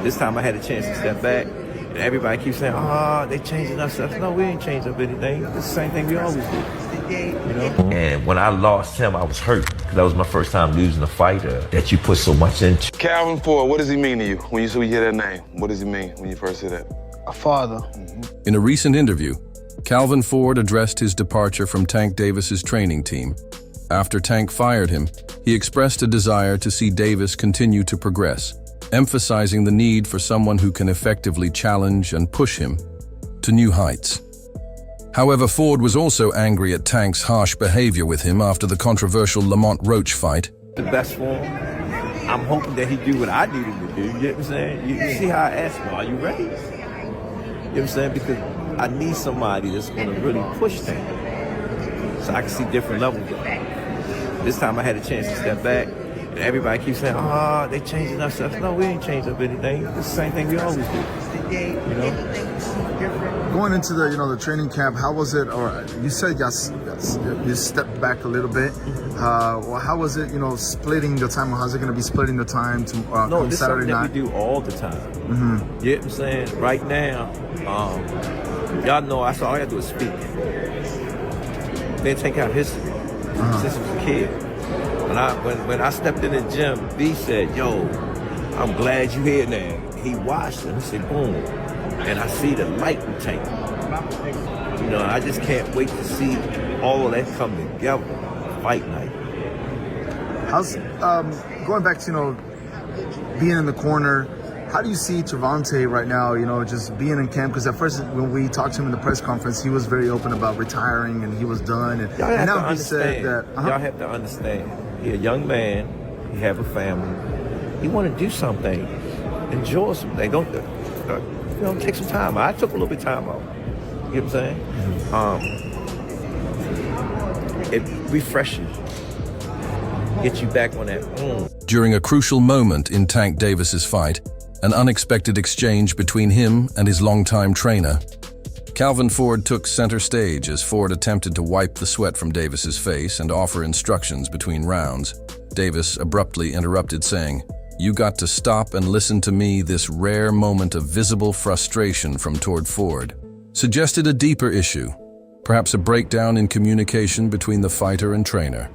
This time I had a chance to step back, and everybody keeps saying, "Oh, they changing up stuff." No, we ain't changed up anything. It's the same thing we always do. You know? And when I lost him, I was hurt because that was my first time losing a fighter that you put so much into. Calvin Ford, what does he mean to you when you hear that name? What does he mean when you first hear that? A father. In a recent interview, Calvin Ford addressed his departure from Tank Davis's training team. After Tank fired him, he expressed a desire to see Davis continue to progress, emphasizing the need for someone who can effectively challenge and push him to new heights. However, Ford was also angry at Tank's harsh behavior with him after the controversial Lamont Roach fight. The best for him. I'm hoping that he do what I need him to do. You know what I'm saying? You see how I asked him, are you ready? You know what I'm saying? Because I need somebody that's going to really push things so I can see different levels of it. This time I had a chance to step back, and everybody keeps saying, "Oh, they changing up stuff." No, we ain't changed up anything. It's the same thing we always do. You know? Going into the training camp, how was it? Or you said you stepped back a little bit. Well, how was it? Splitting the time. How's it going to be splitting the time to No, this is Saturday something night? that we do all the time. You know what I'm saying? Right now, y'all know all I gotta do is speak. Then take out history since I was a kid. When I stepped in the gym, B said, "Yo, I'm glad you here now." He watched it. He said, "Boom," and I see the light in Tank. I just can't wait to see all of that come together. Fight night. How's going back to being in the corner? How do you see Gervonta right now? Just being in camp, because at first when we talked to him in the press conference, he was very open about retiring and he was done. And now he said that y'all have to understand. He's a young man. He have a family. He want to do something, enjoy something. Don't take some time. I took a little bit of time out. You know what I'm saying? It refreshes, gets you back on that. During a crucial moment in Tank Davis's fight, an unexpected exchange between him and his longtime trainer, Calvin Ford took center stage as Ford attempted to wipe the sweat from Davis's face and offer instructions between rounds. Davis abruptly interrupted, saying, "You got to stop and listen to me." This rare moment of visible frustration from toward Ford suggested a deeper issue, perhaps a breakdown in communication between the fighter and trainer.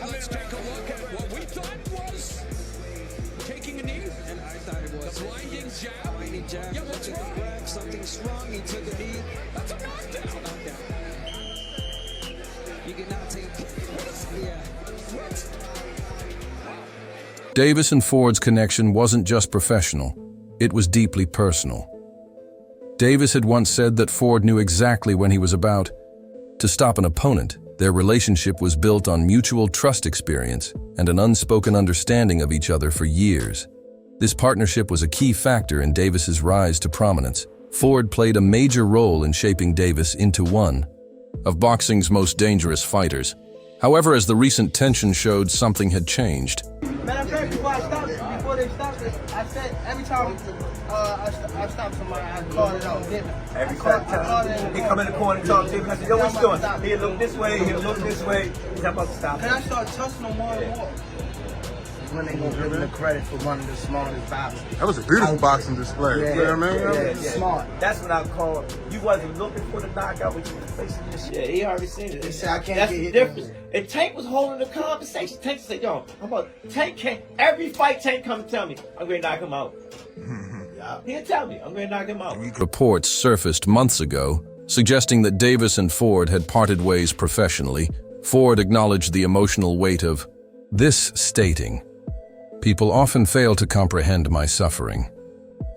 Let's take a look at what we thought was taking a knee. And I thought it was the blinding jab. Blinding jab. Yeah, what's wrong? Grab, something strong. He took a knee. That's a knockdown. You cannot take. Davis and Ford's connection wasn't just professional, it was deeply personal. Davis had once said that Ford knew exactly when he was about to stop an opponent. Their relationship was built on mutual trust, experience, and an unspoken understanding of each other for years. This partnership was a key factor in Davis's rise to prominence. Ford played a major role in shaping Davis into one of boxing's most dangerous fighters. However, as the recent tension showed, something had changed. Matter of fact, before they stopped it, I said every time I stop somebody, I call it out. Every time he come in the corner and talk to me, I said, "Yo, what you doing?" He'll look this way, he'll look this way. He's about to stop. And I started touching them more and more. When they gonna give him the credit for one of the smartest boxers. That was a beautiful boxing display. Yeah, You know what I mean? yeah. Smart. That's what I call, you wasn't looking for the knockout, but you was facing this shit. Yeah, he already seen it. He said, "I can't That's get the hit." difference. And Tank was holding the conversation. Tank said, "Yo, I'm about Tank can't, every fight Tank come and tell me, I'm going to knock him out." He'll tell me, I'm going to knock him out. Reports surfaced months ago, suggesting that Davis and Ford had parted ways professionally. Ford acknowledged the emotional weight of this, stating, "People often fail to comprehend my suffering,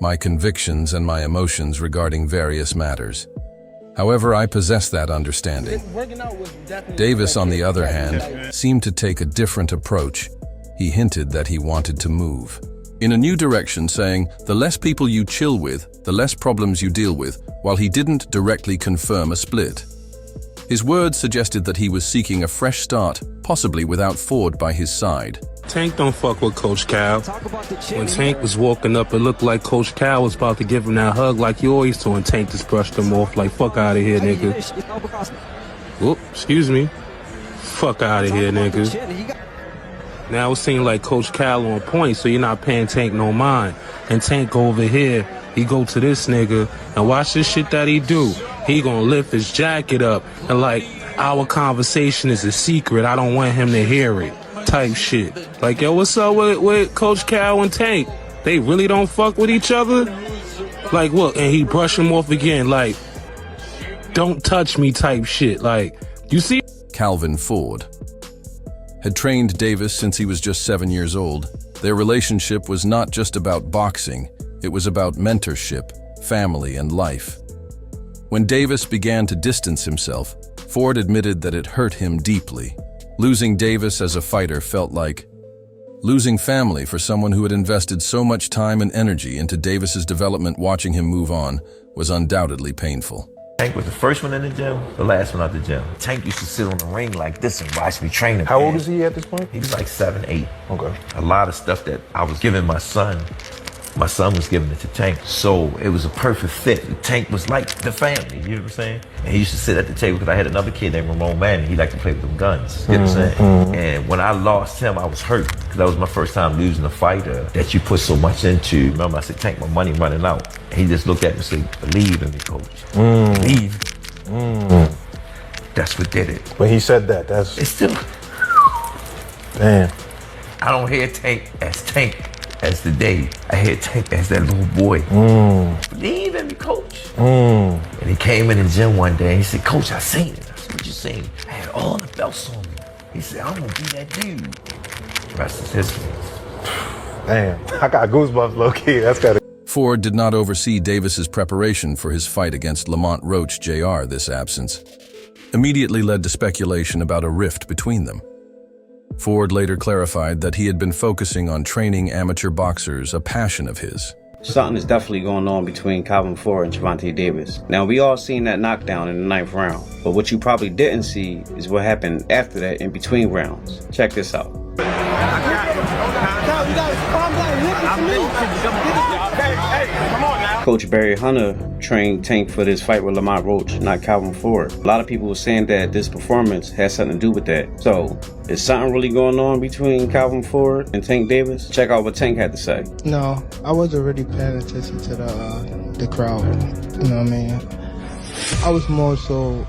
my convictions and my emotions regarding various matters. However, I possess that understanding." Davis, on the other hand, seemed to take a different approach. He hinted that he wanted to move. in a new direction, saying, "The less people you chill with, the less problems you deal with," while he didn't directly confirm a split. His words suggested that he was seeking a fresh start, possibly without Ford by his side. Tank don't fuck with Coach Cal. When Tank was walking up, it looked like Coach Cal was about to give him that hug like you always do, and Tank just brushed him off like, "Fuck out of here, nigga." Whoop, excuse me. Fuck out of here, nigga. Now it seems like Coach Cal on point, so you're not paying Tank no mind. And Tank go over here, he go to this nigga, and watch this shit that he do. He gonna lift his jacket up, and like, "Our conversation is a secret, I don't want him to hear it," type shit. Like, yo, what's up with Coach Cal and Tank? They really don't fuck with each other? Like, what? And he brush him off again, like, "Don't touch me" type shit. Like, you see? Calvin Ford had trained Davis since he was just 7 years old. Their relationship was not just about boxing, it was about mentorship, family, and life. When Davis began to distance himself, Ford admitted that it hurt him deeply. Losing Davis as a fighter felt like losing family for someone who had invested so much time and energy into Davis's development. Watching him move on was undoubtedly painful. Tank was the first one in the gym, the last one out the gym. Tank used to sit on the ring like this and watch me train him. How old is he at this point? He was like 7, 8. Okay. A lot of stuff that I was giving my son was giving it to Tank. So it was a perfect fit. Tank was like the family, you know what I'm saying? And he used to sit at the table because I had another kid named Ramon Manning. He liked to play with them guns, you know what I'm saying? And when I lost him, I was hurt because that was my first time losing a fighter that you put so much into. Remember, I said, "Tank, my money running out." And he just looked at me and said, "Believe in me, coach. Believe." That's what did it. When he said that, that's... It's still, Damn. I don't hear Tank as the day. I hear Tank as that little boy. Believe in me, coach. And he came in the gym one day and he said, "Coach, I seen it." I said, "What you seen?" "I had all the belts on me." He said, "I'm gonna be that dude." The rest is history. Damn. I got goosebumps, low-key. That's gotta... Ford did not oversee Davis's preparation for his fight against Lamont Roach Jr. This absence immediately led to speculation about a rift between them. Ford later clarified that he had been focusing on training amateur boxers, a passion of his. Something is definitely going on between Calvin Ford and Gervonta Davis. Now, we all seen that knockdown in the 9th round, but what you probably didn't see is what happened after that in between rounds. Check this out. Coach Barry Hunter trained Tank for this fight with Lamont Roach, not Calvin Ford. A lot of people were saying that this performance has something to do with that. So, is something really going on between Calvin Ford and Tank Davis? Check out what Tank had to say. No, I wasn't really paying attention to the crowd. You know what I mean? I was more so.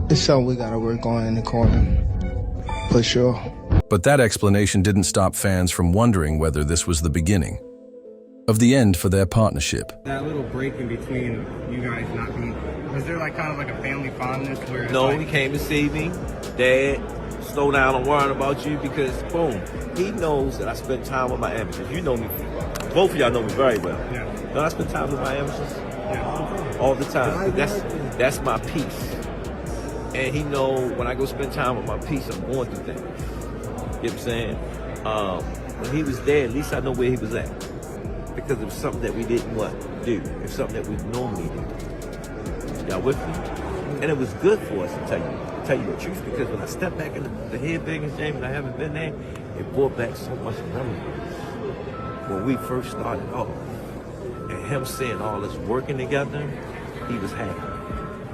It's something we gotta work on in the corner, for sure. But that explanation didn't stop fans from wondering whether this was the beginning of the end for their partnership. That little break in between you guys not being, was there like kind of like a family fondness where it's No, like, he came to see me. "Dad, slow down, I'm worrying about you," because boom, he knows that I spend time with my amateurs. You know me, both of y'all know me very well. Yeah. Don't I spend time with my amateurs? Yeah. All the time. That's my peace. And he know when I go spend time with my peace, I'm going through things. You know what I'm saying? When he was there, at least I know where he was at. Because it was something that we didn't do. It was something that we normally do. Y'all with me? And it was good for us, to tell you the truth, because when I stepped back in the head biggest gym and I haven't been there, it brought back so much memories. When we first started off, and him seeing all us working together, he was happy.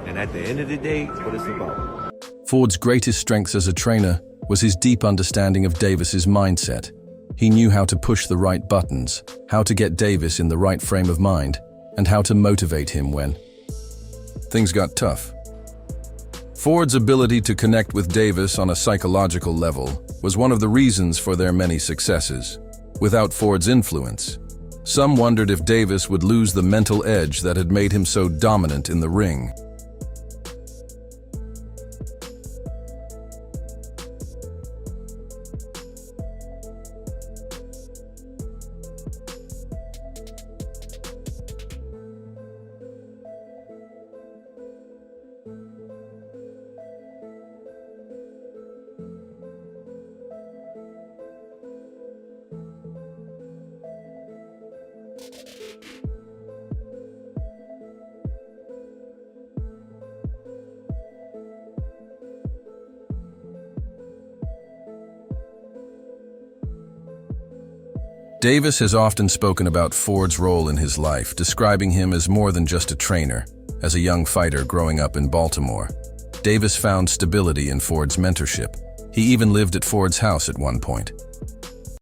And at the end of the day, it's what it's about. Ford's greatest strength as a trainer was his deep understanding of Davis's mindset. He knew how to push the right buttons, how to get Davis in the right frame of mind, and how to motivate him when things got tough. Ford's ability to connect with Davis on a psychological level was one of the reasons for their many successes. Without Ford's influence, some wondered if Davis would lose the mental edge that had made him so dominant in the ring. Davis has often spoken about Ford's role in his life, describing him as more than just a trainer. As a young fighter growing up in Baltimore, Davis found stability in Ford's mentorship. He even lived at Ford's house at one point.